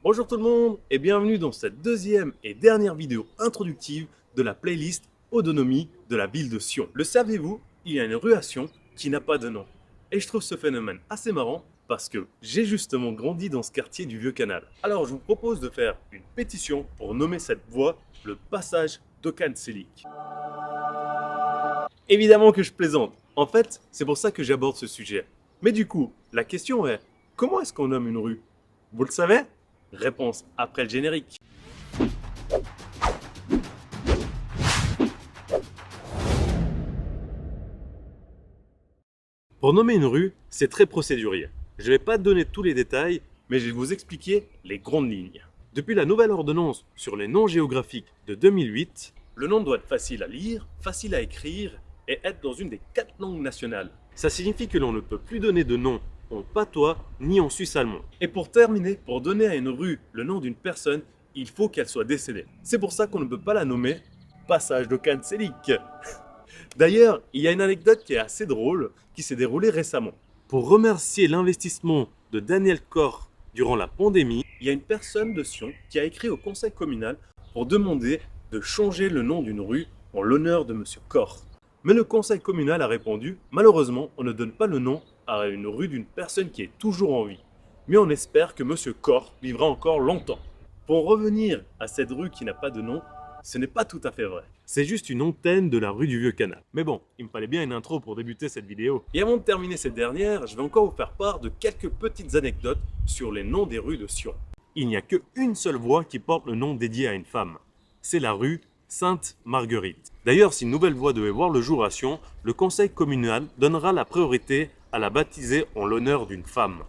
Bonjour tout le monde et bienvenue dans cette deuxième et dernière vidéo introductive de la playlist Odonomie de la ville de Sion. Le savez-vous, il y a une rue à Sion qui n'a pas de nom. Et je trouve ce phénomène assez marrant parce que j'ai justement grandi dans ce quartier du Vieux Canal. Alors je vous propose de faire une pétition pour nommer cette voie le passage d'Okan Çelik. Évidemment que je plaisante. En fait, c'est pour ça que j'aborde ce sujet. Mais du coup, la question est, comment est-ce qu'on nomme une rue? Vous le savez? Réponse après le générique. Pour nommer une rue, c'est très procédurier. Je ne vais pas te donner tous les détails, mais je vais vous expliquer les grandes lignes. Depuis la nouvelle ordonnance sur les noms géographiques de 2008, le nom doit être facile à lire, facile à écrire et être dans une des 4 langues nationales. Ça signifie que l'on ne peut plus donner de nom en patois ni en suisse allemand. Et pour terminer, pour donner à une rue le nom d'une personne, il faut qu'elle soit décédée. C'est pour ça qu'on ne peut pas la nommer Passage d'Okan Çelik. D'ailleurs, il y a une anecdote qui est assez drôle qui s'est déroulée récemment. Pour remercier l'investissement de Daniel Koch durant la pandémie, il y a une personne de Sion qui a écrit au conseil communal pour demander de changer le nom d'une rue en l'honneur de Monsieur Koch. Mais le conseil communal a répondu « Malheureusement, on ne donne pas le nom à une rue d'une personne qui est toujours en vie. Mais on espère que Monsieur Koch vivra encore longtemps. » Pour revenir à cette rue qui n'a pas de nom, ce n'est pas tout à fait vrai. C'est juste une antenne de la rue du Vieux Canal. Mais bon, il me fallait bien une intro pour débuter cette vidéo. Et avant de terminer cette dernière, je vais encore vous faire part de quelques petites anecdotes sur les noms des rues de Sion. Il n'y a qu'une seule voie qui porte le nom dédié à une femme. C'est la rue Sainte-Marguerite. D'ailleurs, si une nouvelle voie devait voir le jour à Sion, le conseil communal donnera la priorité à la baptiser en l'honneur d'une femme.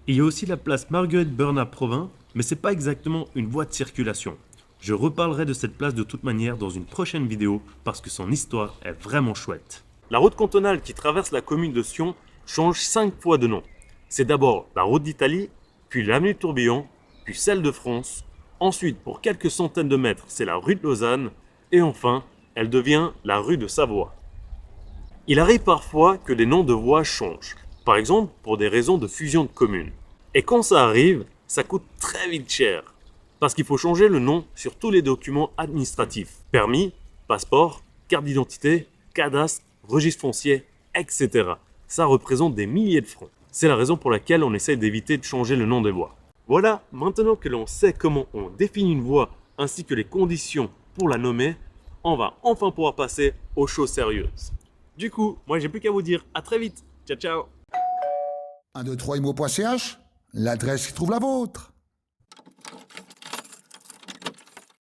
Il y a aussi la place Marguerite Bernard-Provins, mais c'est pas exactement une voie de circulation. Je reparlerai de cette place de toute manière dans une prochaine vidéo parce que son histoire est vraiment chouette. La route cantonale qui traverse la commune de Sion change 5 fois de nom. C'est d'abord la route d'Italie, puis l'avenue de Tourbillon, puis celle de France. Ensuite, pour quelques centaines de mètres, c'est la rue de Lausanne. Et enfin, elle devient la rue de Savoie. Il arrive parfois que les noms de voies changent. Par exemple, pour des raisons de fusion de communes. Et quand ça arrive, ça coûte très vite cher. Parce qu'il faut changer le nom sur tous les documents administratifs. Permis, passeport, carte d'identité, cadastre, registre foncier, etc. Ça représente des milliers de francs. C'est la raison pour laquelle on essaie d'éviter de changer le nom des voies. Voilà, maintenant que l'on sait comment on définit une voie ainsi que les conditions pour la nommer, on va enfin pouvoir passer aux choses sérieuses. Du coup, moi j'ai plus qu'à vous dire à très vite. Ciao ciao. 1, 2, 3 imo.ch, l'adresse qui trouve la vôtre.